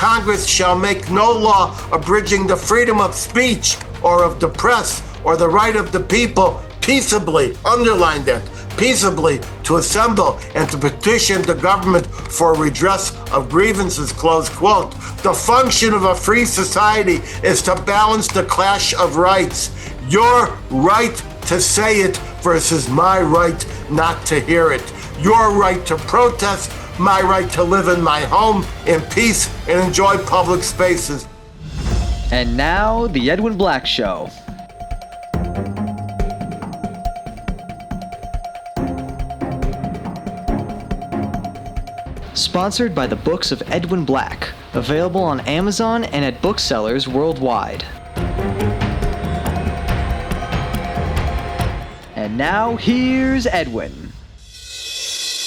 Congress shall make no law abridging the freedom of speech or of the press or the right of the people peaceably, underline that, peaceably to assemble and to petition the government for redress of grievances, close quote. The function of a free society is to balance the clash of rights. Your right to say it versus my right not to hear it. Your right to protest, my right to live in my home in peace and enjoy public spaces. And now, The Edwin Black Show. Sponsored by the books of Edwin Black, available on Amazon and at booksellers worldwide. And now, here's Edwin.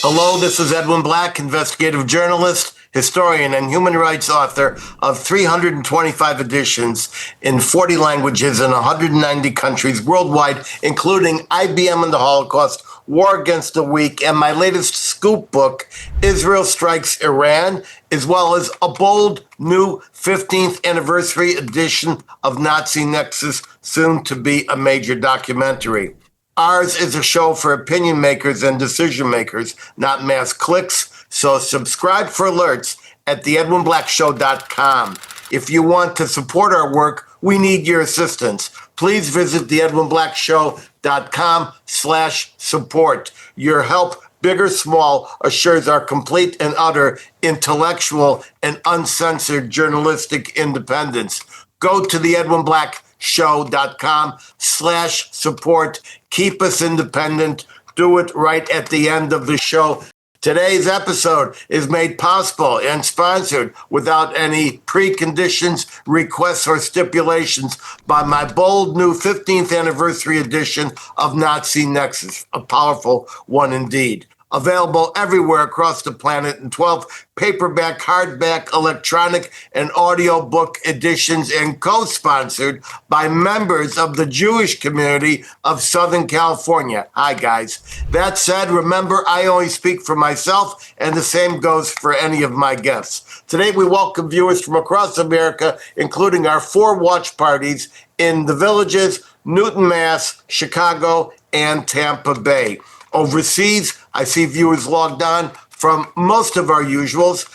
Hello, this is Edwin Black, investigative journalist, historian, and human rights author of 325 editions in 40 languages in 190 countries worldwide, including IBM and the Holocaust, War Against the Weak, and my latest scoop book, Israel Strikes Iran, as well as a bold new 15th anniversary edition of Nazi Nexus, soon to be a major documentary. Ours is a show for opinion makers and decision makers, not mass clicks, so subscribe for alerts at theedwinblackshow.com. If you want to support our work, we need your assistance. Please visit theedwinblackshow.com/support. Your help, big or small, assures our complete and utter intellectual and uncensored journalistic independence. Go to theedwinblackshow.com/support. Keep us independent. Do it right at the end of the show. Today's episode is made possible and sponsored without any preconditions, requests, or stipulations by my bold new 15th anniversary edition of Nazi Nexus, a powerful one indeed. Available everywhere across the planet in 12 paperback, hardback, electronic, and audiobook editions, and co-sponsored by members of the Jewish community of Southern California. Hi, guys. That said, remember, I only speak for myself, and the same goes for any of my guests. Today, we welcome viewers from across America, including our 4 watch parties in the Villages, Newton, Mass., Chicago, and Tampa Bay. Overseas, I see viewers logged on from most of our usuals.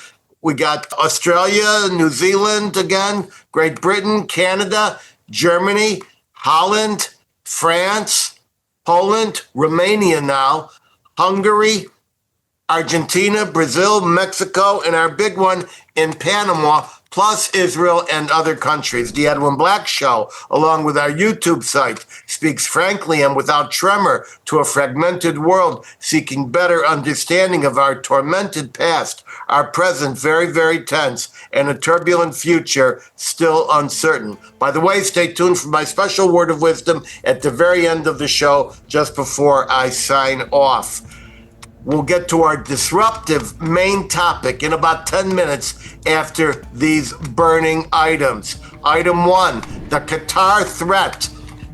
We got Australia, New Zealand again, Great Britain, Canada, Germany, Holland, France, Poland, Romania now, Hungary, Argentina, Brazil, Mexico, and our big one in Panama, plus Israel and other countries. The Edwin Black Show, along with our YouTube site, speaks frankly and without tremor to a fragmented world seeking better understanding of our tormented past, our present very, very tense, and a turbulent future still uncertain. By the way, stay tuned for my special word of wisdom at the very end of the show, just before I sign off. We'll get to our disruptive main topic in about 10 minutes after these burning items. Item 1, the Qatar threat.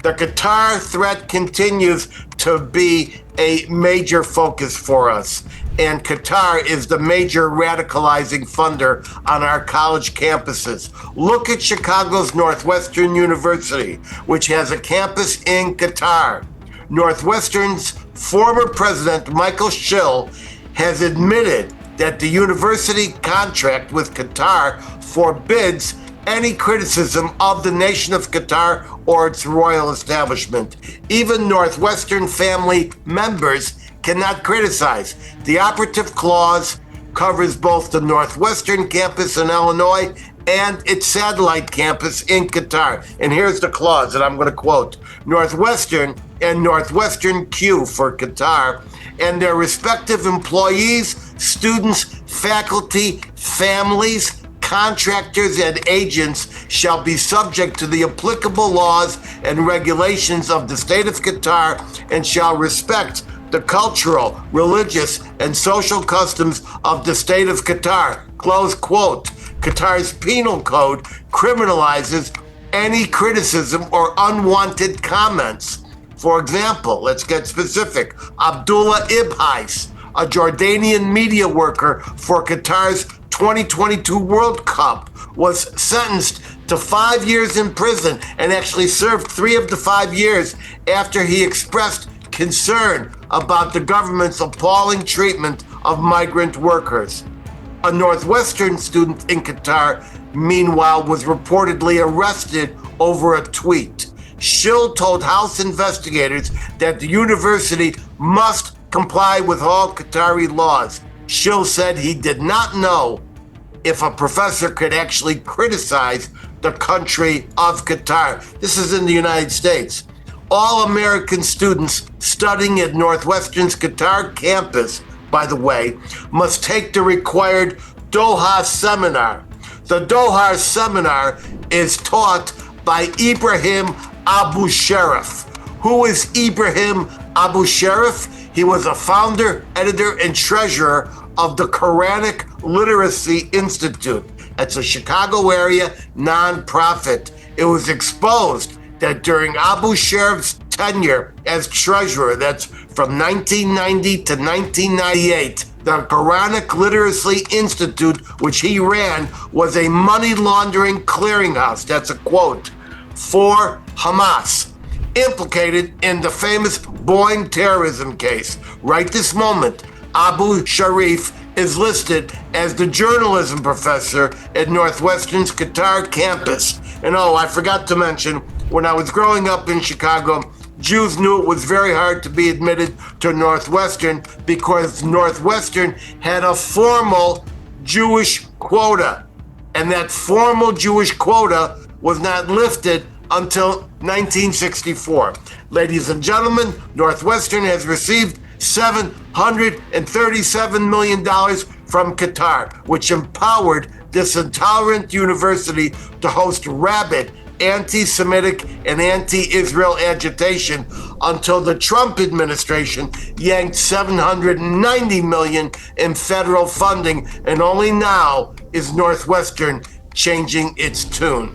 The Qatar threat continues to be a major focus for us, and Qatar is the major radicalizing funder on our college campuses. Look at Chicago's Northwestern University, which has a campus in Qatar. Northwestern's former president, Michael Schill, has admitted that the university contract with Qatar forbids any criticism of the nation of Qatar or its royal establishment. Even Northwestern family members cannot criticize. The operative clause covers both the Northwestern campus in Illinois and its satellite campus in Qatar. And here's the clause that I'm going to quote. Northwestern and Northwestern Q for Qatar and their respective employees, students, faculty, families, contractors, and agents shall be subject to the applicable laws and regulations of the state of Qatar and shall respect the cultural, religious, and social customs of the state of Qatar. Close quote. Qatar's penal code criminalizes any criticism or unwanted comments. For example, let's get specific. Abdullah Ibhais, a Jordanian media worker for Qatar's 2022 World Cup, was sentenced to 5 years in prison and actually served 3 of the 5 years after he expressed concern about the government's appalling treatment of migrant workers. A Northwestern student in Qatar, meanwhile, was reportedly arrested over a tweet. Schill told House investigators that the university must comply with all Qatari laws. Schill said he did not know if a professor could actually criticize the country of Qatar. This is in the United States. All American students studying at Northwestern's Qatar campus, by the way, must take the required Doha seminar. The Doha seminar is taught by Ibrahim Abu Sharif. Who is Ibrahim Abu Sharif? He was a founder, editor, and treasurer of the Quranic Literacy Institute. That's a Chicago area nonprofit. It was exposed that during Abu Sharif's tenure as treasurer, that's from 1990 to 1998, the Quranic Literacy Institute, which he ran, was a money laundering clearinghouse, that's a quote, for Hamas, implicated in the famous Boeing terrorism case. Right this moment, Abu Sharif is listed as the journalism professor at Northwestern's Qatar campus. And oh, I forgot to mention, when I was growing up in Chicago, Jews knew it was very hard to be admitted to Northwestern because Northwestern had a formal Jewish quota. And that formal Jewish quota was not lifted until 1964. Ladies and gentlemen, Northwestern has received $737 million from Qatar, which empowered this intolerant university to host rabid anti-Semitic and anti-Israel agitation until the Trump administration yanked $790 million in federal funding, and only now is Northwestern changing its tune.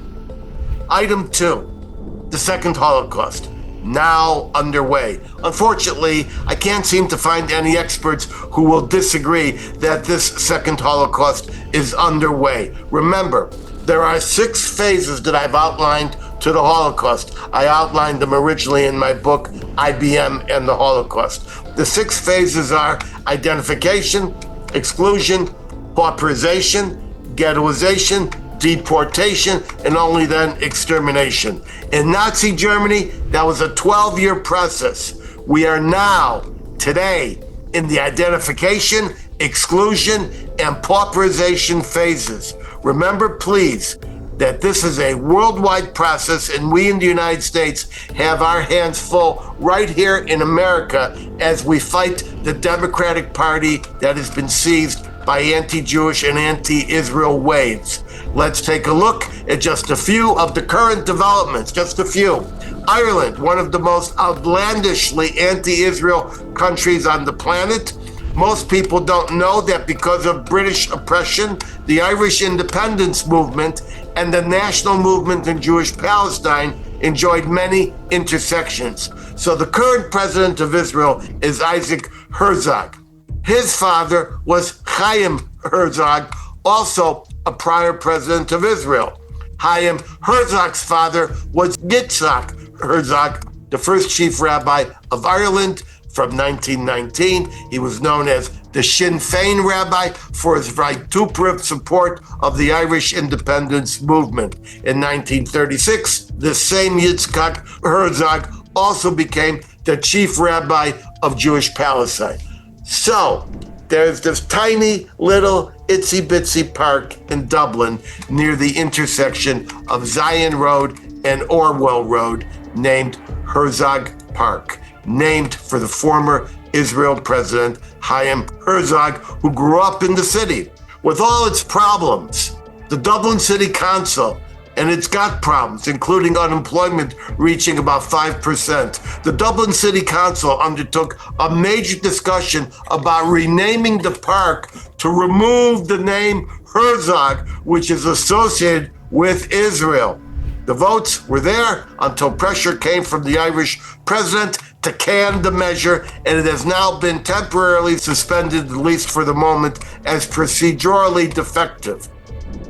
Item 2, the Second Holocaust, now underway. Unfortunately, I can't seem to find any experts who will disagree that this Second Holocaust is underway. Remember, there are 6 phases that I've outlined to the Holocaust. I outlined them originally in my book, IBM and the Holocaust. The 6 phases are identification, exclusion, pauperization, ghettoization, deportation, and only then extermination. In Nazi Germany, that was a 12-year process. We are now, today, in the identification, exclusion, and pauperization phases. Remember, please, that this is a worldwide process, and we in the United States have our hands full right here in America as we fight the Democratic Party that has been seized by anti-Jewish and anti-Israel waves. Let's take a look at just a few of the current developments, just a few. Ireland, one of the most outlandishly anti-Israel countries on the planet. Most people don't know that because of British oppression, the Irish independence movement and the national movement in Jewish Palestine enjoyed many intersections. So the current president of Israel is Isaac Herzog. His father was Chaim Herzog, also a prior president of Israel. Chaim Herzog's father was Yitzhak Herzog, the first chief rabbi of Ireland from 1919. He was known as the Sinn Féin rabbi for his vituperative support of the Irish independence movement. In 1936, the same Yitzhak Herzog also became the chief rabbi of Jewish Palestine. So, there's this tiny little itsy bitsy park in Dublin near the intersection of Zion Road and Orwell Road named Herzog Park, named for the former Israel president Chaim Herzog, who grew up in the city. With all its problems, the Dublin City Council, and it's got problems, including unemployment reaching about 5%. The Dublin City Council undertook a major discussion about renaming the park to remove the name Herzog, which is associated with Israel. The votes were there until pressure came from the Irish president to can the measure, and it has now been temporarily suspended, at least for the moment, as procedurally defective.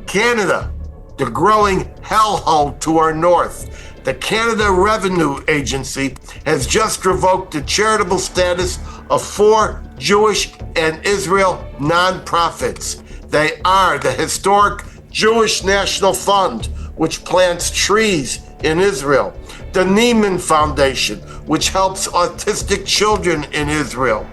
Canada. the growing hellhole to our north. The Canada Revenue Agency has just revoked the charitable status of 4 Jewish and Israel nonprofits. They are the historic Jewish National Fund, which plants trees in Israel, the Neiman Foundation, which helps autistic children in Israel,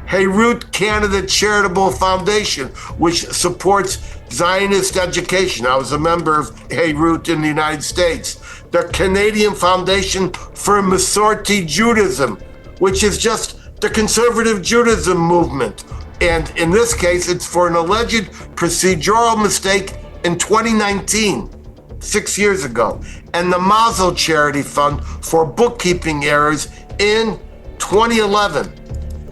Heirut Canada Charitable Foundation, which supports Zionist education. I was a member of Heirut in the United States. The Canadian Foundation for Masorti Judaism, which is just the conservative Judaism movement. And in this case, it's for an alleged procedural mistake in 2019, 6 years ago. And the Mazel Charity Fund for bookkeeping errors in 2011.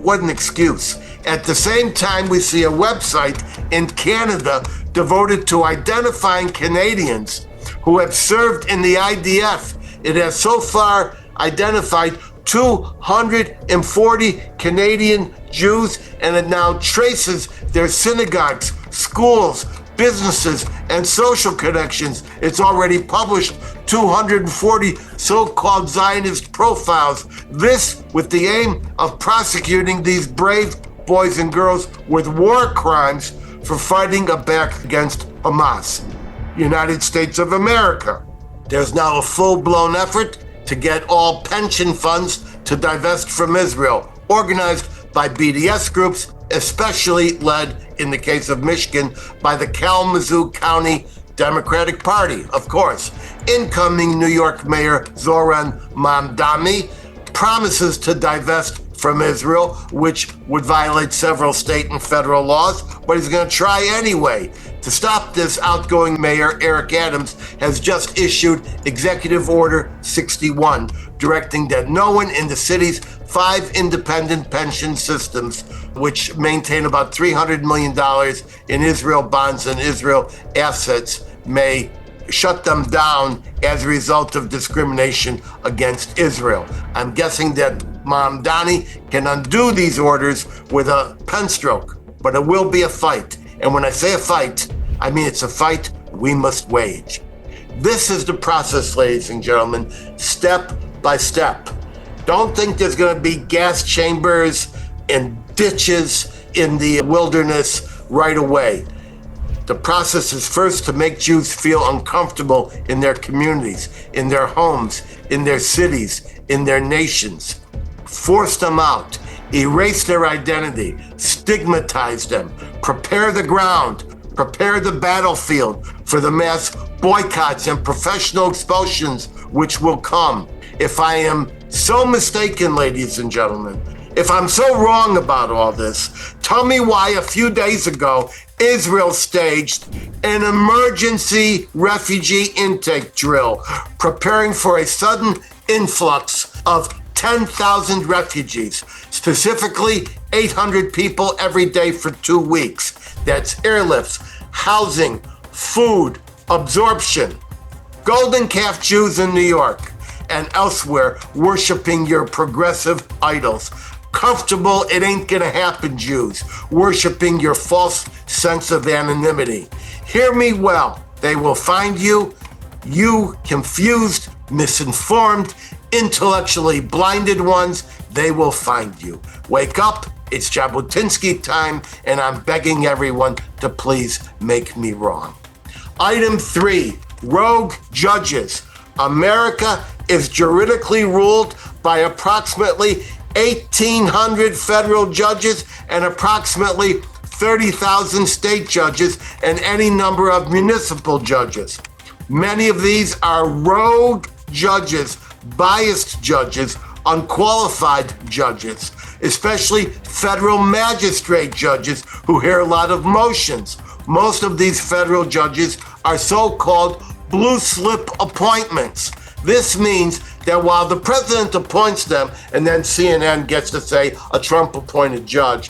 What an excuse. At the same time, we see a website in Canada devoted to identifying Canadians who have served in the IDF. It has so far identified 240 Canadian Jews, and it now traces their synagogues, schools, businesses, and social connections. It's already published 240 so-called Zionist profiles. This with the aim of prosecuting these brave boys and girls with war crimes for fighting back against Hamas. United States of America. There's now a full-blown effort to get all pension funds to divest from Israel, organized by BDS groups, especially led, in the case of Michigan, by the Kalamazoo County Democratic Party, of course. Incoming New York Mayor Zoran Mamdani promises to divest from Israel, which would violate several state and federal laws, but he's going to try anyway. To stop this, outgoing Mayor Eric Adams has just issued Executive Order 61, directing that no one in the city's 5 independent pension systems, which maintain about $300 million in Israel bonds and Israel assets, may shut them down as a result of discrimination against Israel. I'm guessing that Mamdani can undo these orders with a pen stroke, but it will be a fight. And when I say a fight, I mean it's a fight we must wage. This is the process, ladies and gentlemen, step by step. Don't think there's going to be gas chambers and ditches in the wilderness right away. The process is first to make Jews feel uncomfortable in their communities, in their homes, in their cities, in their nations. Force them out, erase their identity, stigmatize them, prepare the ground, prepare the battlefield for the mass boycotts and professional expulsions which will come. If I am so mistaken, ladies and gentlemen, if I'm so wrong about all this, tell me why a few days ago Israel staged an emergency refugee intake drill, preparing for a sudden influx of 10,000 refugees, specifically 800 people every day for 2 weeks. That's airlifts, housing, food, absorption. Golden Calf Jews in New York and elsewhere worshiping your progressive idols. Comfortable, it ain't gonna happen, Jews, worshiping your false sense of anonymity. Hear me well, they will find you, you confused, misinformed, intellectually blinded ones, they will find you. Wake up, it's Jabotinsky time, and I'm begging everyone to please make me wrong. Item 3, rogue judges. America is juridically ruled by approximately 1,800 federal judges and approximately 30,000 state judges and any number of municipal judges. Many of these are rogue judges, biased judges, unqualified judges, especially federal magistrate judges who hear a lot of motions. Most of these federal judges are so-called blue slip appointments. This means that while the president appoints them and then CNN gets to say a Trump-appointed judge,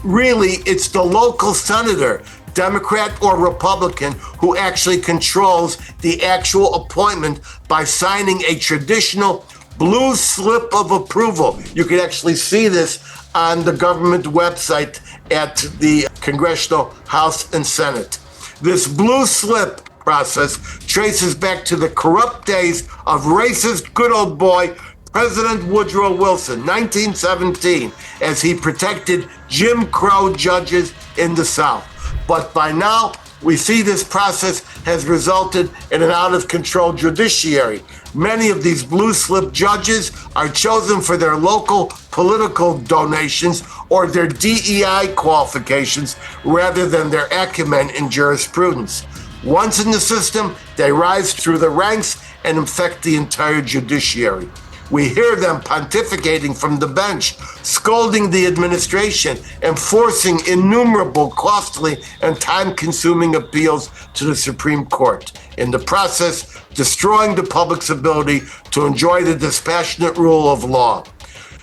really it's the local senator, Democrat or Republican, who actually controls the actual appointment by signing a traditional blue slip of approval. You can actually see this on the government website at the Congressional House and Senate. This blue slip process traces back to the corrupt days of racist good old boy President Woodrow Wilson, 1917, as he protected Jim Crow judges in the South. But by now, we see this process has resulted in an out-of-control judiciary. Many of these blue-slip judges are chosen for their local political donations or their DEI qualifications rather than their acumen in jurisprudence. Once in the system, they rise through the ranks and infect the entire judiciary. We hear them pontificating from the bench, scolding the administration, and forcing innumerable costly and time-consuming appeals to the Supreme Court. In the process, destroying the public's ability to enjoy the dispassionate rule of law.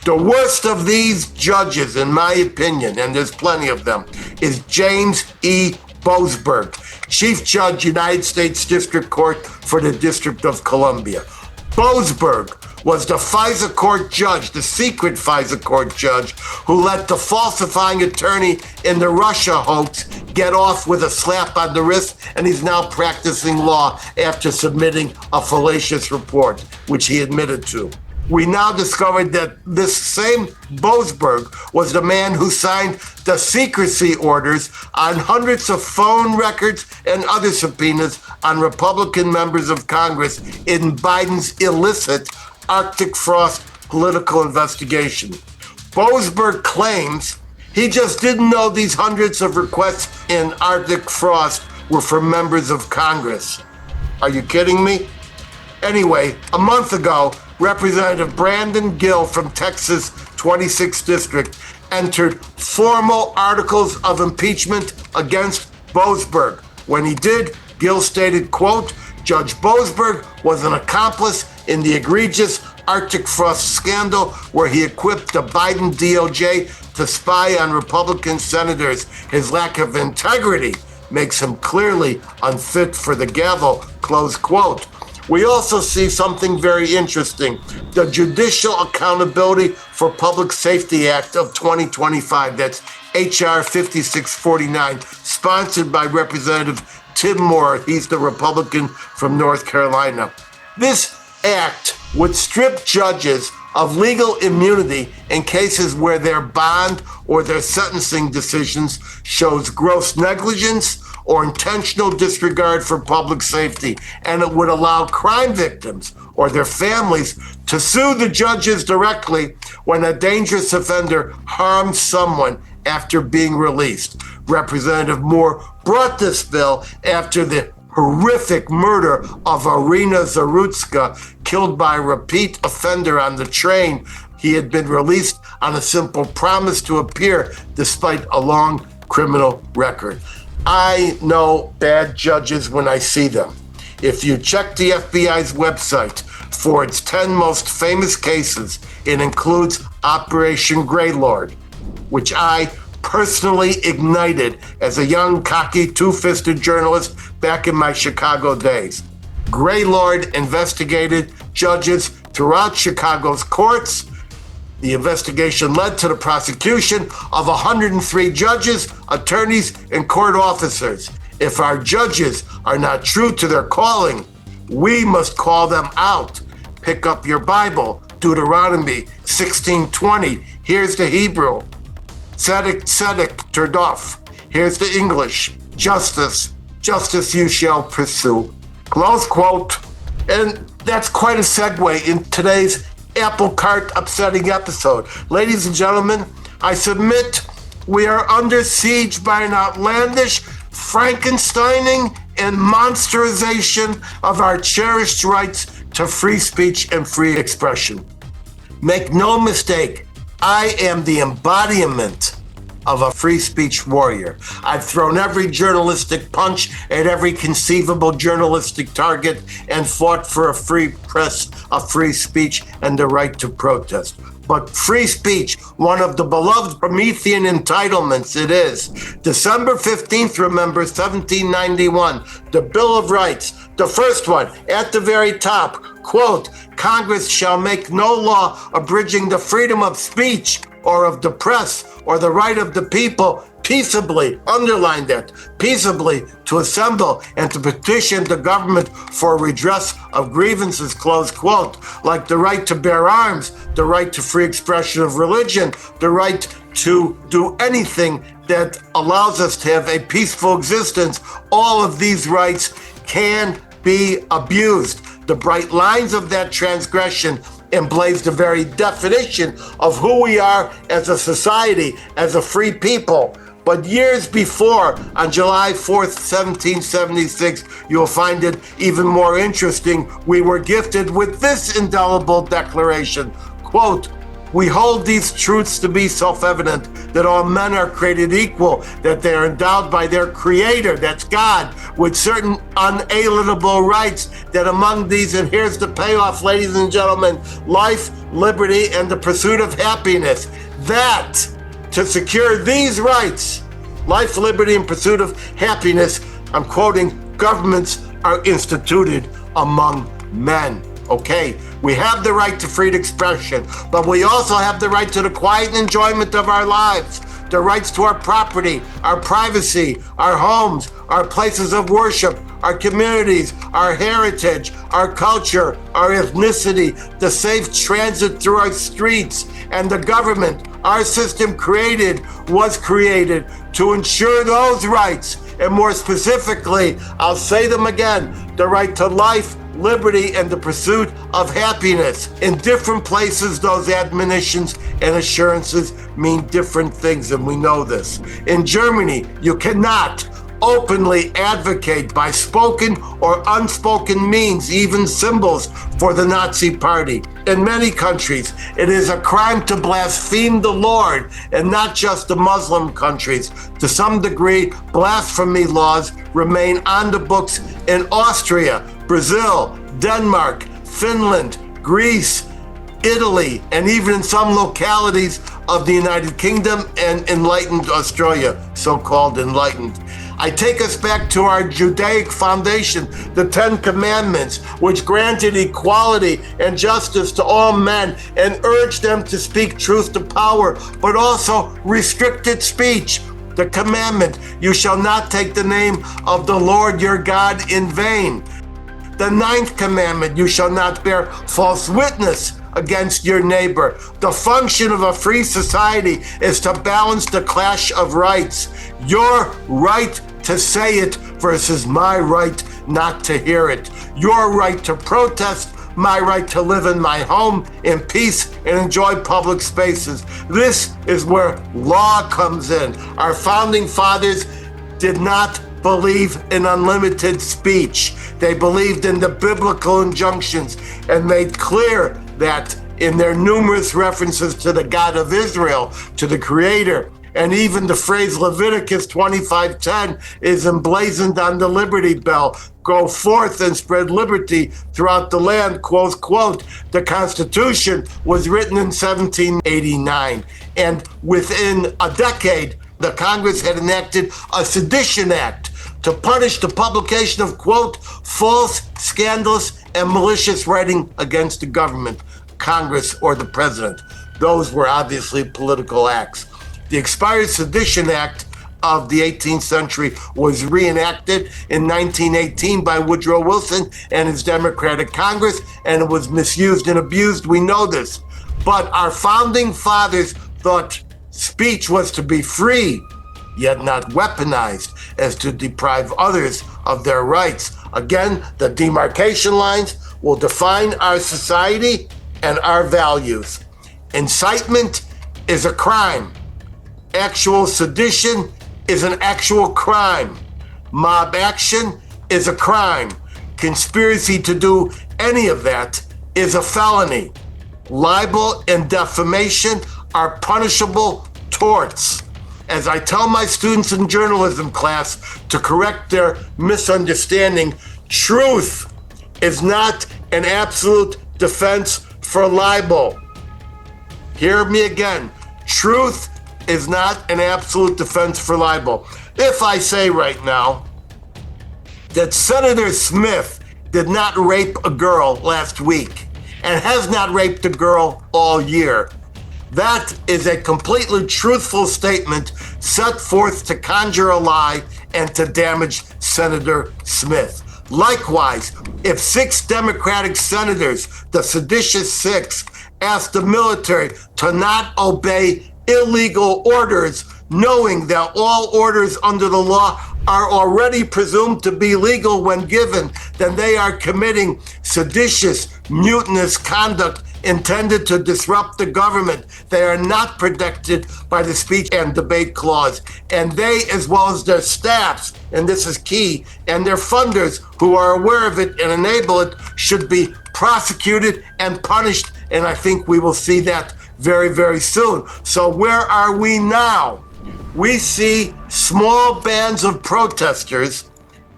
The worst of these judges, in my opinion, and there's plenty of them, is James E. Boasberg, Chief Judge, United States District Court for the District of Columbia. Boasberg was the FISA court judge, the secret FISA court judge, who let the falsifying attorney in the Russia hoax get off with a slap on the wrist, and he's now practicing law after submitting a fallacious report, which he admitted to. We now discovered that this same Boasberg was the man who signed the secrecy orders on hundreds of phone records and other subpoenas on Republican members of Congress in Biden's illicit Arctic Frost political investigation. Boasberg claims he just didn't know these hundreds of requests in Arctic Frost were from members of Congress. Are you kidding me? Anyway, a month ago, Representative Brandon Gill from Texas' 26th District entered formal articles of impeachment against Boasberg. When he did, Gill stated, quote, Judge Boasberg was an accomplice in the egregious Arctic Frost scandal where he equipped the Biden DOJ to spy on Republican senators. His lack of integrity makes him clearly unfit for the gavel, close quote. We also see something very interesting. The Judicial Accountability for Public Safety Act of 2025, that's H.R. 5649, sponsored by Representative Tim Moore. He's the Republican from North Carolina. This act would strip judges of legal immunity in cases where their bond or their sentencing decisions shows gross negligence or intentional disregard for public safety, and it would allow crime victims or their families to sue the judges directly when a dangerous offender harms someone after being released. Representative Moore brought this bill after the horrific murder of Irina Zarutska, killed by a repeat offender on the train. He had been released on a simple promise to appear despite a long criminal record. I know bad judges when I see them. If you check the FBI's website for its 10 most famous cases, it includes Operation Greylord, which I personally ignited as a young, cocky, two-fisted journalist back in my Chicago days. Greylord investigated judges throughout Chicago's courts. The investigation led to the prosecution of 103 judges, attorneys, and court officers. If our judges are not true to their calling, we must call them out. Pick up your Bible, Deuteronomy 16:20. Here's the Hebrew. Tzedek, tzedek, turdof. Here's the English. Justice, justice you shall pursue. Close quote. And that's quite a segue in today's apple cart upsetting episode. Ladies and gentlemen, I submit we are under siege by an outlandish Frankensteining and monsterization of our cherished rights to free speech and free expression. Make no mistake, I am the embodiment of a free speech warrior. I've thrown every journalistic punch at every conceivable journalistic target and fought for a free press, a free speech, and the right to protest. But free speech, one of the beloved Promethean entitlements, it is. December 15th, remember, 1791, the Bill of Rights, the first one, at the very top, quote, Congress shall make no law abridging the freedom of speech or of the press or the right of the people peaceably, underline that, peaceably to assemble and to petition the government for redress of grievances, close quote, like the right to bear arms, the right to free expression of religion, the right to do anything that allows us to have a peaceful existence. All of these rights can be abused. The bright lines of that transgression emblaze the very definition of who we are as a society, as a free people. But years before, on July 4th, 1776, you'll find it even more interesting. We were gifted with this indelible declaration, quote, "We hold these truths to be self-evident, that all men are created equal, that they are endowed by their Creator, that's God, with certain unalienable rights, that among these," and here's the payoff, ladies and gentlemen, "life, liberty, and the pursuit of happiness." That, to secure these rights, life, liberty, and pursuit of happiness, I'm quoting, "governments are instituted among men." Okay, we have the right to free expression, but we also have the right to the quiet enjoyment of our lives, the rights to our property, our privacy, our homes, our places of worship, our communities, our heritage, our culture, our ethnicity, the safe transit through our streets, and the government, our system was created to ensure those rights. And more specifically, I'll say them again, the right to life, liberty, and the pursuit of happiness. In different places, those admonitions and assurances mean different things, and we know this. In Germany, you cannot openly advocate by spoken or unspoken means, even symbols, for the Nazi Party. In many countries, it is a crime to blaspheme the Lord, and not just the Muslim countries. To some degree, blasphemy laws remain on the books in Austria, Brazil, Denmark, Finland, Greece, Italy, and even in some localities of the United Kingdom and enlightened Australia, so-called enlightened. I take us back to our Judaic foundation, the Ten Commandments, which granted equality and justice to all men and urged them to speak truth to power, but also restricted speech. The commandment, "You shall not take the name of the Lord your God in vain." The ninth commandment, "You shall not bear false witness against your neighbor." The function of a free society is to balance the clash of rights. Your right to say it versus my right not to hear it. Your right to protest, my right to live in my home in peace and enjoy public spaces. This is where law comes in. Our founding fathers did not believe in unlimited speech. They believed in the biblical injunctions and made clear that in their numerous references to the God of Israel, to the Creator, and even the phrase Leviticus 25:10 is emblazoned on the Liberty Bell. "Go forth and spread liberty throughout the land," close quote. The Constitution was written in 1789, and within a decade, the Congress had enacted a Sedition Act to punish the publication of, quote, "false, scandalous, and malicious writing against the government, Congress, or the president." Those were obviously political acts. The expired Sedition Act of the 18th century was reenacted in 1918 by Woodrow Wilson and his Democratic Congress, and it was misused and abused. We know this. But our founding fathers thought speech was to be free, yet not weaponized as to deprive others of their rights. Again, the demarcation lines will define our society and our values. Incitement is a crime. Actual sedition is an actual crime. Mob action is a crime. Conspiracy to do any of that is a felony. Libel and defamation are punishable torts. As I tell my students in journalism class to correct their misunderstanding, truth is not an absolute defense for libel. Hear me again. Truth is not an absolute defense for libel. If I say right now that Senator Smith did not rape a girl last week and has not raped a girl all year, That is a completely truthful statement set forth to conjure a lie and to damage Senator Smith. Likewise, if 6 Democratic senators, the seditious 6, asked the military to not obey illegal orders, knowing that all orders under the law are already presumed to be legal when given, then they are committing seditious, mutinous conduct intended to disrupt the government. They are not protected by the speech and debate clause. And they, as well as their staffs, and this is key, and their funders who are aware of it and enable it, should be prosecuted and punished. And I think we will see that very, very soon. So where are we now? We see small bands of protesters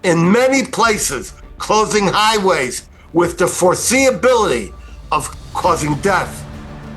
in many places closing highways with the foreseeability of causing death,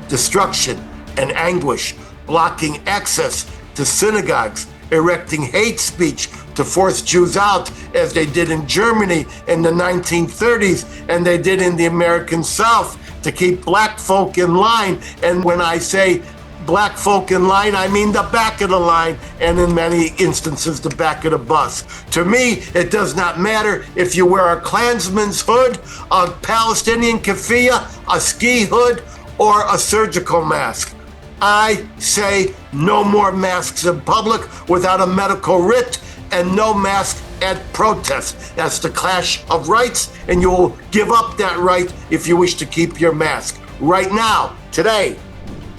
destruction, and anguish, blocking access to synagogues, erecting hate speech to force Jews out, as they did in Germany in the 1930s, and they did in the American South, to keep black folk in line. And when I say black folk in line, I mean the back of the line, and in many instances, the back of the bus. To me, it does not matter if you wear a Klansman's hood, a Palestinian keffiyeh, a ski hood, or a surgical mask. I say no more masks in public without a medical writ, and no mask at protest. That's the clash of rights, and you will give up that right if you wish to keep your mask. Right now, today,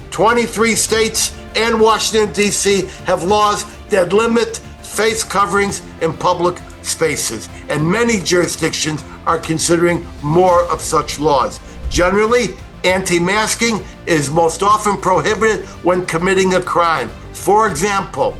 23 states and Washington, D.C. have laws that limit face coverings in public spaces, and many jurisdictions are considering more of such laws. Generally, anti-masking is most often prohibited when committing a crime. For example,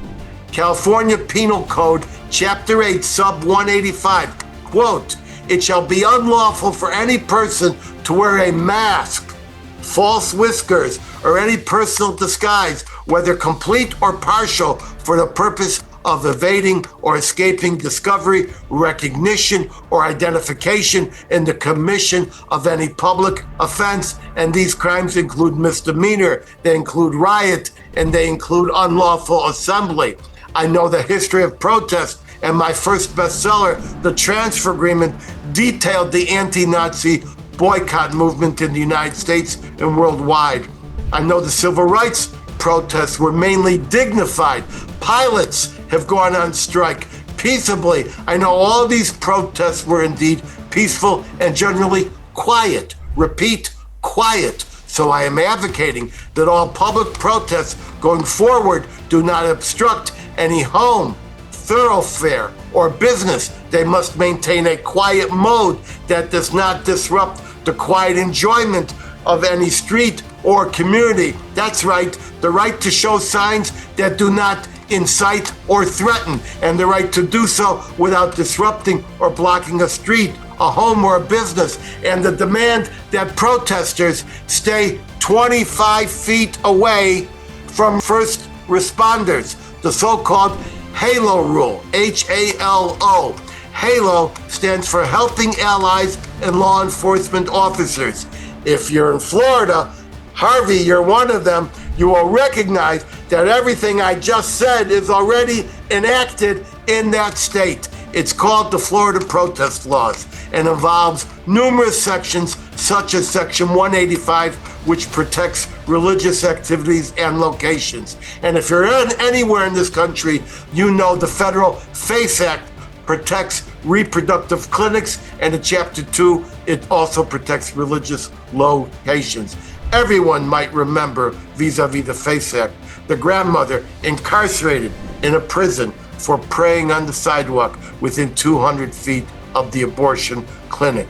California Penal Code, Chapter 8, Sub 185, quote, "It shall be unlawful for any person to wear a mask, false whiskers, or any personal disguise, whether complete or partial, for the purpose of evading or escaping discovery, recognition, or identification in the commission of any public offense." And these crimes include misdemeanor, they include riot, and they include unlawful assembly. I know the history of protest, and my first bestseller, The Transfer Agreement, detailed the anti-Nazi boycott movement in the United States and worldwide. I know the civil rights protests were mainly dignified. Pilots have gone on strike peaceably. I know all these protests were indeed peaceful and generally quiet. Repeat, quiet. So I am advocating that all public protests going forward do not obstruct any home, thoroughfare, or business. They must maintain a quiet mode that does not disrupt the quiet enjoyment of any street or community. That's right, the right to show signs that do not incite or threaten, and the right to do so without disrupting or blocking a street, a home, or a business, and the demand that protesters stay 25 feet away from first responders, the so-called HALO rule, H-A-L-O. HALO stands for Helping Allies and Law Enforcement Officers. If you're in Florida, Harvey, you're one of them, you will recognize that everything I just said is already enacted in that state. It's called the Florida Protest Laws and involves numerous sections such as Section 185, which protects religious activities and locations. And if you're anywhere in this country, you know the Federal FACE Act protects reproductive clinics, and in Chapter 2, it also protects religious locations. Everyone might remember, vis-a-vis the FACE Act, the grandmother incarcerated in a prison for praying on the sidewalk within 200 feet of the abortion clinic.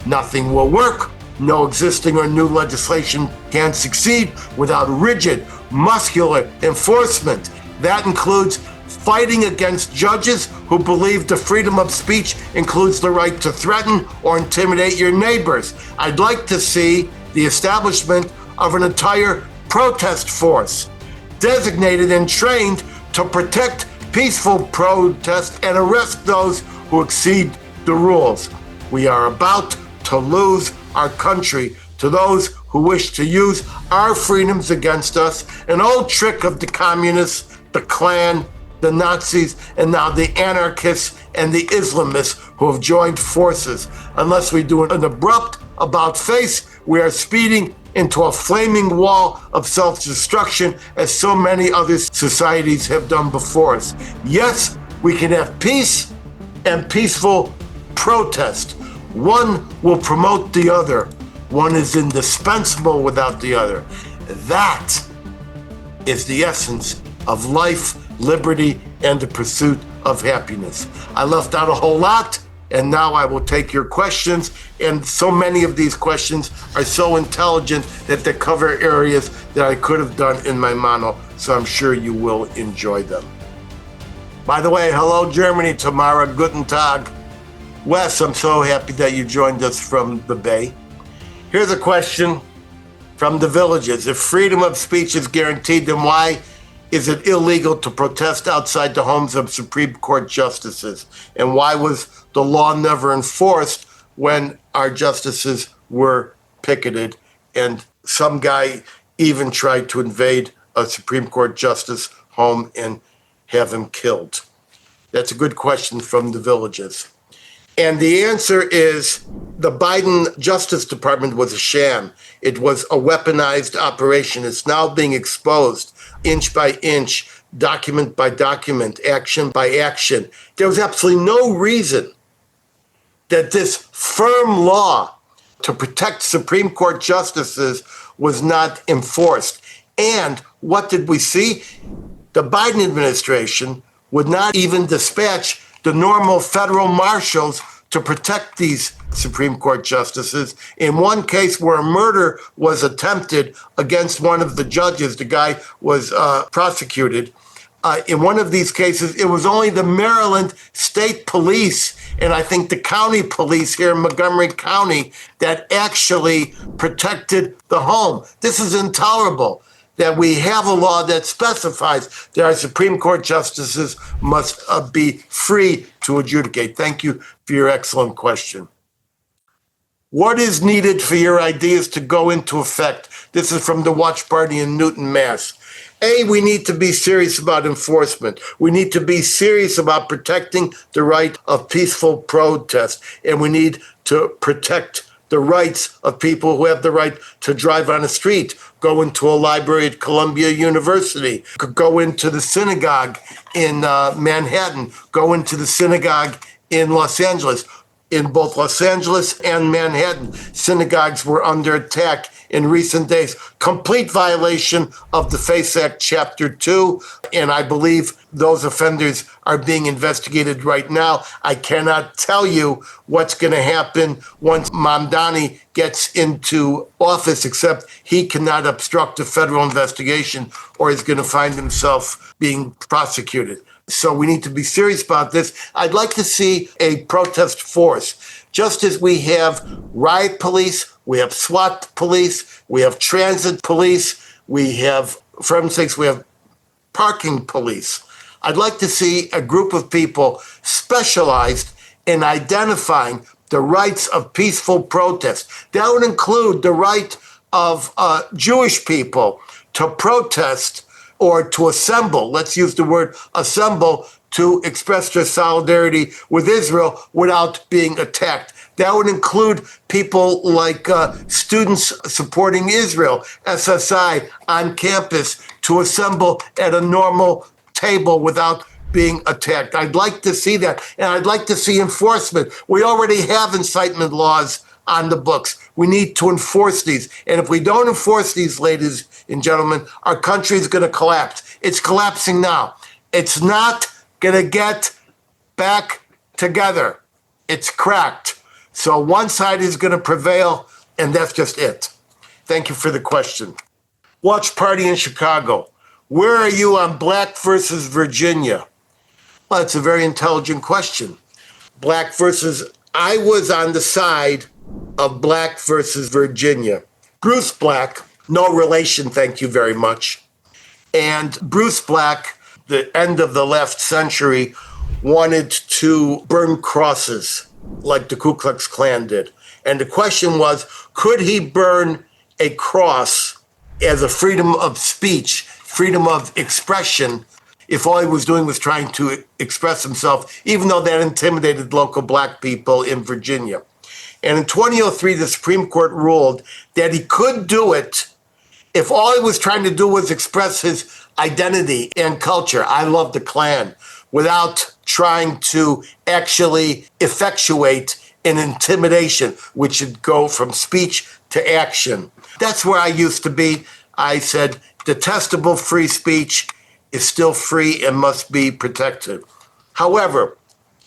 Nothing will work. No existing or new legislation can succeed without rigid, muscular enforcement. That includes fighting against judges who believe the freedom of speech includes the right to threaten or intimidate your neighbors. I'd like to see the establishment of an entire protest force designated and trained to protect peaceful protest and arrest those who exceed the rules. We are about to lose our country to those who wish to use our freedoms against us, an old trick of the communists, the Klan, the Nazis, and now the anarchists and the Islamists who have joined forces. Unless we do an abrupt about-face, we are speeding into a flaming wall of self-destruction, as so many other societies have done before us. Yes, we can have peace and peaceful protest. One will promote the other. One is indispensable without the other. That is the essence of life, liberty, and the pursuit of happiness. I left out a whole lot, and now I will take your questions. And so many of these questions are so intelligent that they cover areas that I could have done in my mono, so I'm sure you will enjoy them. By the way, hello Germany, Tamara, guten Tag. Wes, I'm so happy that you joined us from the Bay. Here's a question from the villages. If freedom of speech is guaranteed, then why is it illegal to protest outside the homes of Supreme Court justices? And why was the law never enforced when our justices were picketed and some guy even tried to invade a Supreme Court justice home and have him killed? That's a good question from the villages. And the answer is the Biden Justice Department was a sham. It was a weaponized operation. It's now being exposed inch by inch, document by document, action by action. There was absolutely no reason that this firm law to protect Supreme Court justices was not enforced. And what did we see? The Biden administration would not even dispatch the normal federal marshals to protect these Supreme Court justices. In one case where a murder was attempted against one of the judges, the guy was prosecuted. In one of these cases, it was only the Maryland State Police and I think the county police here in Montgomery County that actually protected the home. This is intolerable, that we have a law that specifies that our Supreme Court justices must be free to adjudicate. Thank you for your excellent question. What is needed for your ideas to go into effect? This is from the Watch Party in Newton, Mass. A, we need to be serious about enforcement. We need to be serious about protecting the right of peaceful protest. And we need to protect the rights of people who have the right to drive on a street, go into a library at Columbia University, go into the synagogue in Manhattan, go into the synagogue in Los Angeles. In both Los Angeles and Manhattan, synagogues were under attack in recent days. Complete violation of the FACE Act Chapter 2, and I believe those offenders are being investigated right now. I cannot tell you what's going to happen once Mamdani gets into office, except he cannot obstruct a federal investigation or is going to find himself being prosecuted. So we need to be serious about this. I'd like to see a protest force. Just as we have riot police, we have SWAT police, we have transit police, we have, for instance, we have parking police. I'd like to see a group of people specialized in identifying the rights of peaceful protest. That would include the right of Jewish people to protest or to assemble, let's use the word assemble, to express their solidarity with Israel without being attacked. That would include people like students supporting Israel, SSI, on campus, to assemble at a normal table without being attacked. I'd like to see that, and I'd like to see enforcement. We already have incitement laws on the books. We need to enforce these. And if we don't enforce these, ladies and gentlemen, our country is going to collapse. It's collapsing now. It's not going to get back together. It's cracked. So one side is going to prevail, and that's just it. Thank you for the question. Watch Party in Chicago. Where are you on Black versus Virginia? Well, it's a very intelligent question. Black versus, I was on the side of Black versus Virginia. Bruce Black, no relation, thank you very much. And Bruce Black, the end of the last century, wanted to burn crosses like the Ku Klux Klan did. And the question was, could he burn a cross as a freedom of speech, freedom of expression, if all he was doing was trying to express himself, even though that intimidated local black people in Virginia. And in 2003, the Supreme Court ruled that he could do it if all he was trying to do was express his identity and culture. I love the Klan, without trying to actually effectuate an intimidation, which should go from speech to action. That's where I used to be. I said, detestable free speech is still free and must be protected. However,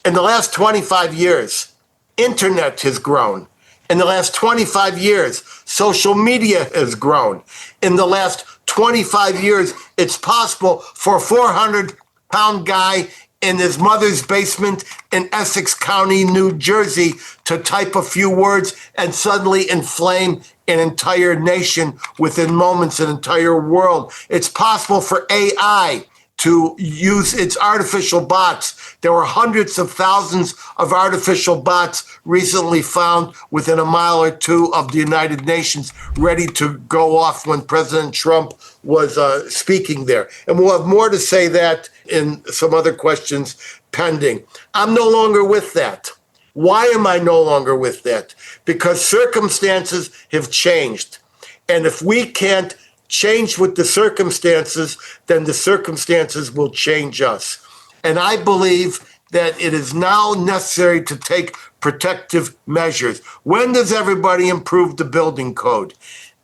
in the last 25 years, internet has grown. In the last 25 years, social media has grown. In the last 25 years, it's possible for a 400-pound guy in his mother's basement in Essex County, New Jersey, to type a few words and suddenly inflame an entire nation within moments, an entire world. It's possible for AI to use its artificial bots. There were hundreds of thousands of artificial bots recently found within a mile or two of the United Nations, ready to go off when President Trump was speaking there. And we'll have more to say that in some other questions pending. I'm no longer with that. Why am I no longer with that? Because circumstances have changed. And if we can't change with the circumstances, then the circumstances will change us. And I believe that it is now necessary to take protective measures. When does everybody improve the building code?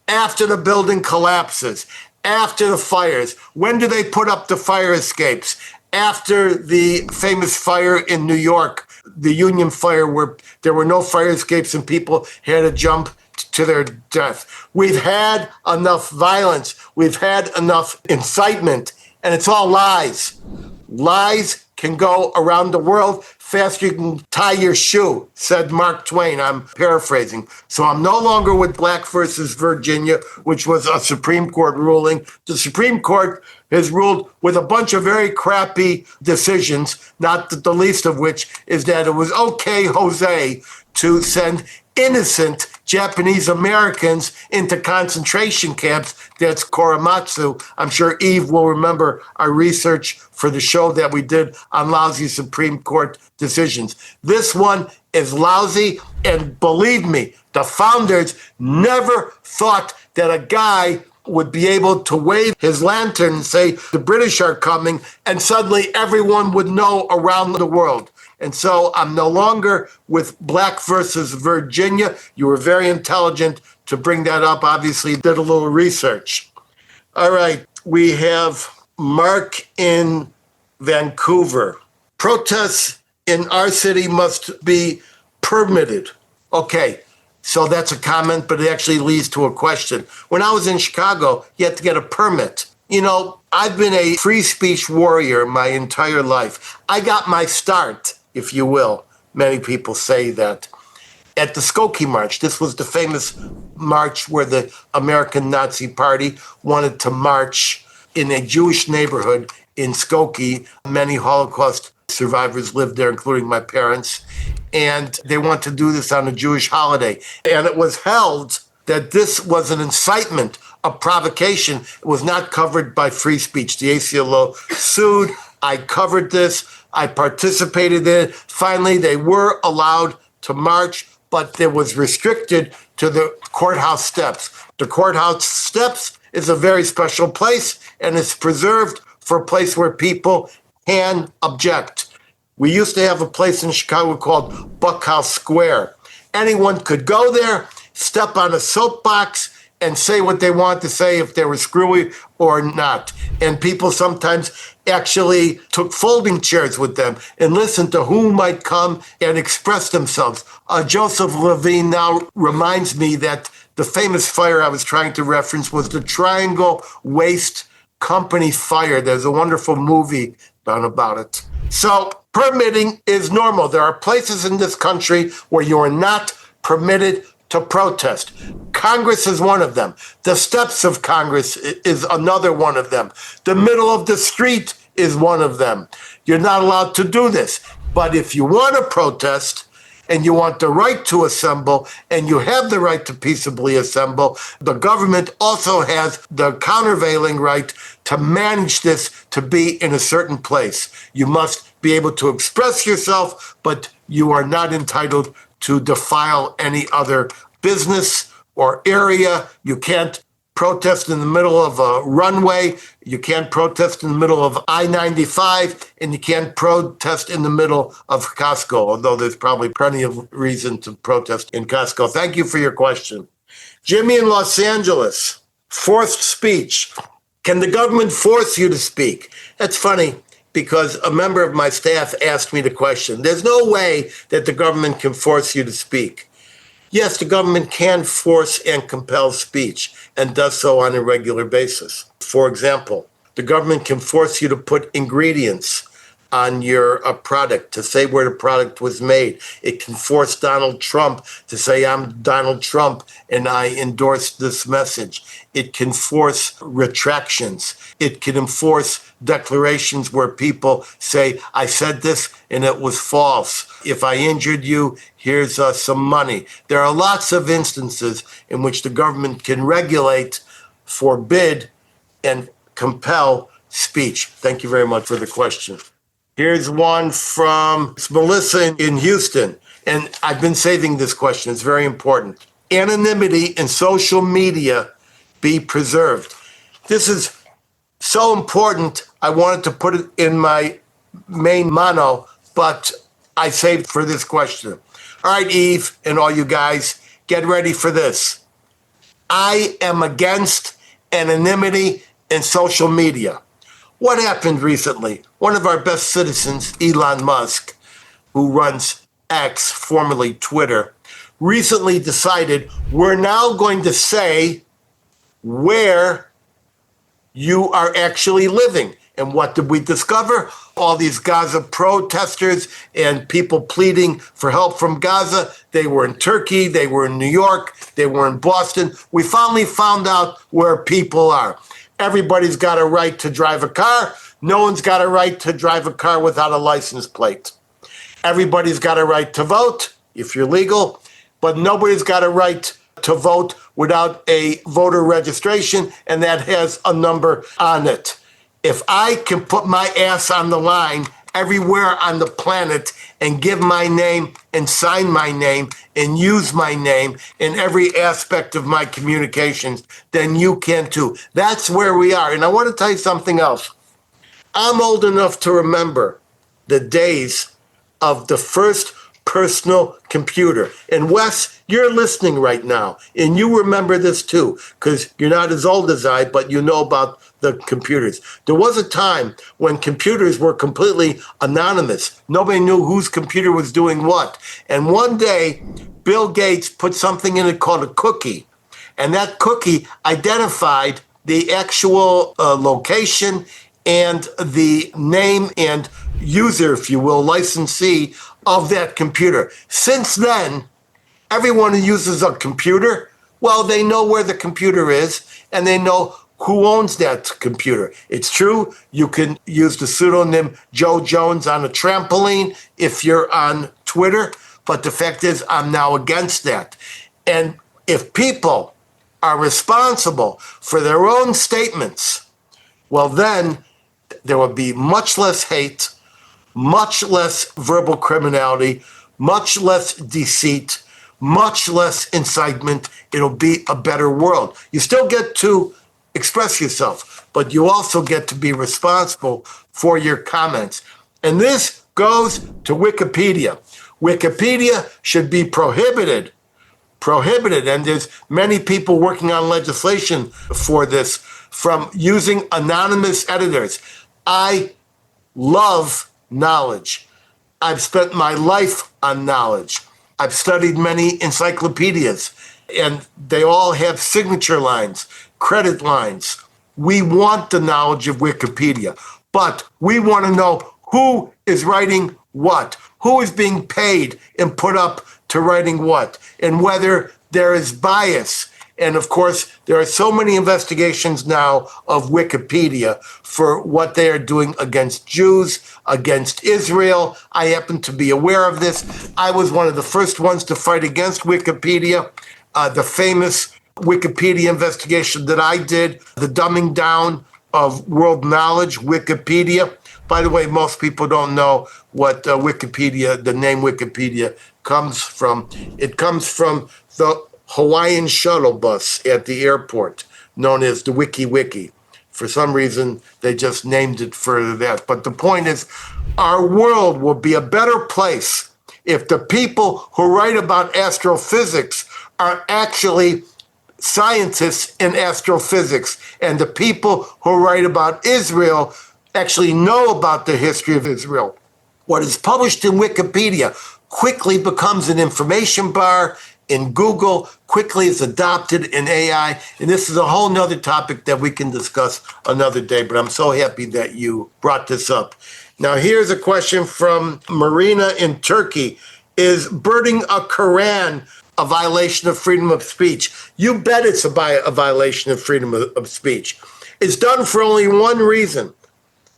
After the building collapses, after the fires. When do they put up the fire escapes? After the famous fire in New York, the Union fire, where there were no fire escapes and people had to jump to their death. We've had enough violence. We've had enough incitement, and it's all lies. Lies can go around the world faster you can tie your shoe, said Mark Twain. I'm paraphrasing. So I'm no longer with Black versus Virginia, which was a Supreme Court ruling. The Supreme Court has ruled with a bunch of very crappy decisions, not the least of which is that it was okay, Jose, to send innocent Japanese Americans into concentration camps. That's Korematsu. I'm sure Eve will remember our research for the show that we did on lousy Supreme Court decisions. This one is lousy, and believe me, the founders never thought that a guy would be able to wave his lantern and say, the British are coming, and suddenly everyone would know around the world. And so I'm no longer with Black versus Virginia. You were very intelligent to bring that up. Obviously, did a little research. All right, we have Mark in Vancouver. Protests in our city must be permitted. Okay, so that's a comment, but it actually leads to a question. When I was in Chicago, you had to get a permit. You know, I've been a free speech warrior my entire life. I got my start, if you will. Many people say that. At the Skokie March, this was the famous march where the American Nazi Party wanted to march in a Jewish neighborhood in Skokie. Many Holocaust survivors lived there, including my parents. And they want to do this on a Jewish holiday. And it was held that this was an incitement, a provocation. It was not covered by free speech. The ACLO sued. I covered this. I participated in it. Finally, they were allowed to march, but it was restricted to the courthouse steps. The courthouse steps is a very special place, and it's preserved for a place where people can object. We used to have a place in Chicago called Buckhouse Square. Anyone could go there, step on a soapbox, and say what they want to say, if they were screwy or not. And people sometimes actually took folding chairs with them and listened to who might come and express themselves. Joseph Levine now reminds me that the famous fire I was trying to reference was the Triangle Waste Company fire. There's a wonderful movie done about it. So permitting is normal. There are places in this country where you are not permitted to protest. Congress is one of them. The steps of Congress is another one of them. The middle of the street is one of them. You're not allowed to do this. But if you want to protest, and you want the right to assemble, and you have the right to peaceably assemble, the government also has the countervailing right to manage this to be in a certain place. You must be able to express yourself, but you are not entitled to defile any other business or area. You can't protest in the middle of a runway. You can't protest in the middle of I-95, and you can't protest in the middle of Costco, although there's probably plenty of reason to protest in Costco. Thank you for your question. Jimmy in Los Angeles, forced speech. Can the government force you to speak? That's funny, because a member of my staff asked me the question. There's no way that the government can force you to speak. Yes, the government can force and compel speech and does so on a regular basis. For example, the government can force you to put ingredients on your product, to say where the product was made. It can force Donald Trump to say, I'm Donald Trump and I endorse this message. It can force retractions. It can enforce declarations where people say, I said this and it was false. If I injured you, here's some money. There are lots of instances in which the government can regulate, forbid, and compel speech. Thank you very much for the question. Here's one from Melissa in Houston, and I've been saving this question. It's very important. Anonymity in social media be preserved. This is so important. I wanted to put it in my main mono, but I saved for this question. All right, Eve, and all you guys, get ready for this. I am against anonymity in social media. What happened recently? One of our best citizens, Elon Musk, who runs X, formerly Twitter, recently decided we're now going to say where you are actually living. And what did we discover? All these Gaza protesters and people pleading for help from Gaza. They were in Turkey, they were in New York, they were in Boston. We finally found out where people are. Everybody's got a right to drive a car. No one's got a right to drive a car without a license plate. Everybody's got a right to vote if you're legal, but nobody's got a right to vote without a voter registration, and that has a number on it. If I can put my ass on the line everywhere on the planet and give my name and sign my name and use my name in every aspect of my communications, then you can too. That's where we are. And I want to tell you something else. I'm old enough to remember the days of the first personal computer. And Wes, you're listening right now, and you remember this too, because you're not as old as I, but you know about the computers. There was a time when computers were completely anonymous. Nobody knew whose computer was doing what. And one day, Bill Gates put something in it called a cookie. And that cookie identified the actual location and the name and user, if you will, licensee of that computer. Since then, everyone who uses a computer, well, they know where the computer is and they know who owns that computer. It's true, you can use the pseudonym Joe Jones on a trampoline if you're on Twitter, but the fact is I'm now against that. And if people are responsible for their own statements, well, then there will be much less hate, much less verbal criminality, much less deceit, much less incitement. It'll be a better world. You still get to express yourself, but you also get to be responsible for your comments. And this goes to Wikipedia. Wikipedia should be prohibited, and there's many people working on legislation for this, from using anonymous editors. I love knowledge. I've spent my life on knowledge. I've studied many encyclopedias, and they all have signature lines, credit lines. We want the knowledge of Wikipedia, but we want to know who is writing what, who is being paid and put up to writing what, and whether there is bias And of course, there are so many investigations now of Wikipedia for what they are doing against Jews, against Israel. I happen to be aware of this. I was one of the first ones to fight against Wikipedia. The famous Wikipedia investigation that I did, the dumbing down of world knowledge, Wikipedia. By the way, most people don't know what Wikipedia, the name Wikipedia, comes from. It comes from the Hawaiian shuttle bus at the airport, known as the Wiki. For some reason, they just named it for that. But the point is, our world will be a better place if the people who write about astrophysics are actually scientists in astrophysics, and the people who write about Israel actually know about the history of Israel. What is published in Wikipedia quickly becomes an information bar in Google, quickly is adopted in AI, and this is a whole nother topic that we can discuss another day, but I'm so happy that you brought this up. Now, here's a question from Marina in Turkey. Is burning a Quran a violation of freedom of speech? You bet it's a violation of freedom of speech. It's done for only one reason: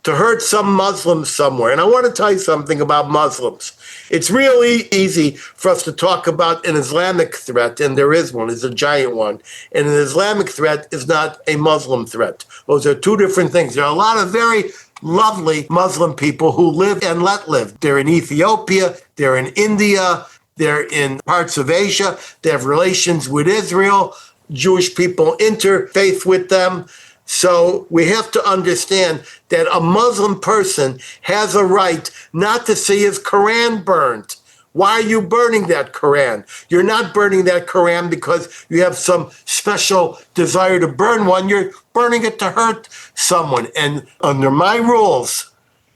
to hurt some Muslims somewhere. And I want to tell you something about Muslims. It's really easy for us to talk about an Islamic threat, and there is one, it's a giant one. And an Islamic threat is not a Muslim threat. Those are two different things. There are a lot of very lovely Muslim people who live and let live. They're in Ethiopia, they're in India, they're in parts of Asia, they have relations with Israel. Jewish people interfaith with them. So we have to understand that a Muslim person has a right not to see his Quran burned. Why are you burning that Quran? You're not burning that Quran because you have some special desire to burn one. You're burning it to hurt someone. And under my rules,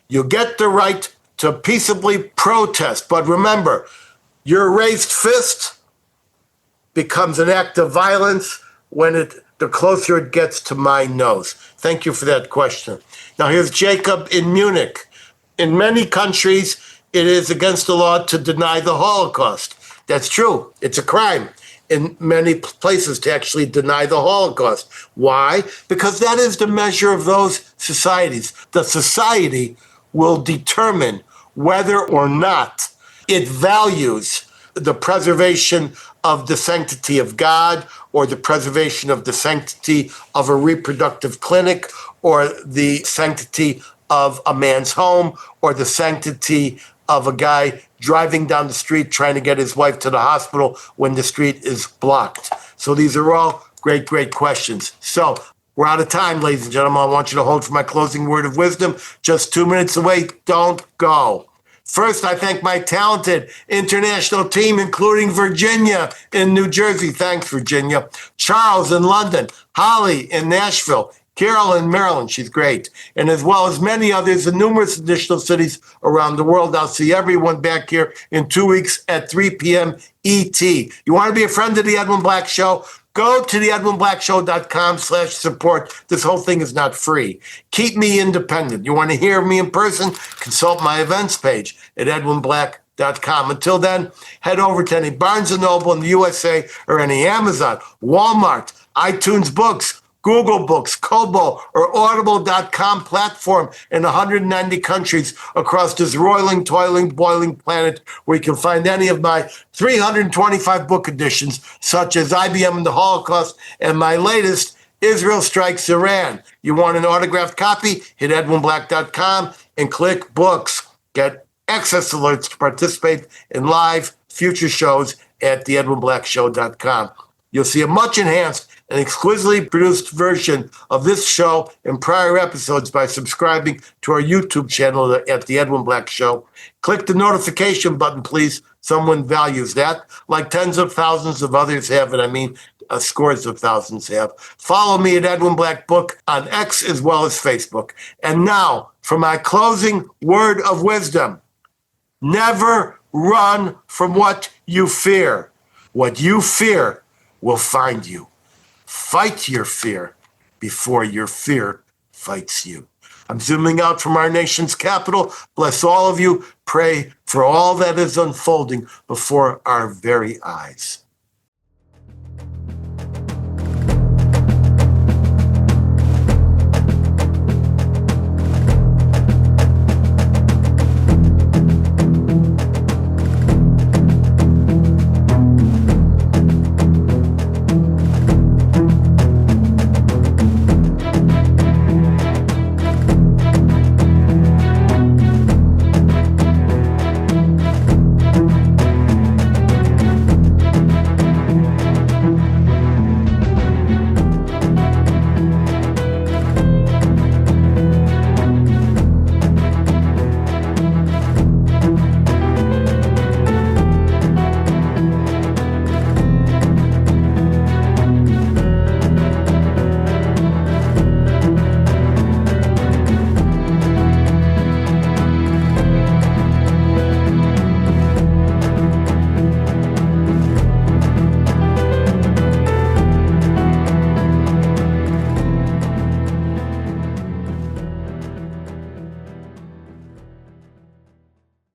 you get the right to peaceably protest. But remember, your raised fist becomes an act of violence when the closer it gets to my nose. Thank you for that question. Now here's Jacob in Munich. In many countries, it is against the law to deny the Holocaust. That's true. It's a crime in many places to actually deny the Holocaust. Why? Because that is the measure of those societies. The society will determine whether or not it values the preservation of the sanctity of God, or the preservation of the sanctity of a reproductive clinic, or the sanctity of a man's home, or the sanctity of a guy driving down the street trying to get his wife to the hospital when the street is blocked. So these are all great, great questions. So we're out of time, ladies and gentlemen. I want you to hold for my closing word of wisdom. Just 2 minutes away. Don't go. First, I thank my talented international team, including Virginia in New Jersey. Thanks, Virginia. Charles in London. Holly in Nashville. Carol in Maryland. She's great. And as well as many others in numerous additional cities around the world. I'll see everyone back here in 2 weeks at 3 p.m. ET. You want to be a friend of the Edwin Black Show? Go to theedwinblackshow.com/support. This whole thing is not free. Keep me independent. You want to hear me in person? Consult my events page at edwinblack.com. Until then, head over to any Barnes & Noble in the USA or any Amazon, Walmart, iTunes Books, Google Books, Kobo, or Audible.com platform in 190 countries across this roiling, toiling, boiling planet, where you can find any of my 325 book editions, such as IBM and the Holocaust, and my latest, Israel Strikes Iran. You want an autographed copy? Hit edwinblack.com and click books. Get access alerts to participate in live future shows at theedwinblackshow.com. You'll see a much enhanced and exquisitely produced version of this show and prior episodes by subscribing to our YouTube channel at The Edwin Black Show. Click the notification button, please. Someone values that, like tens of thousands of others have, and I mean scores of thousands have. Follow me at Edwin Black Book on X as well as Facebook. And now, for my closing word of wisdom: never run from what you fear. What you fear will find you. Fight your fear before your fear fights you. I'm zooming out from our nation's capital. Bless all of you. Pray for all that is unfolding before our very eyes.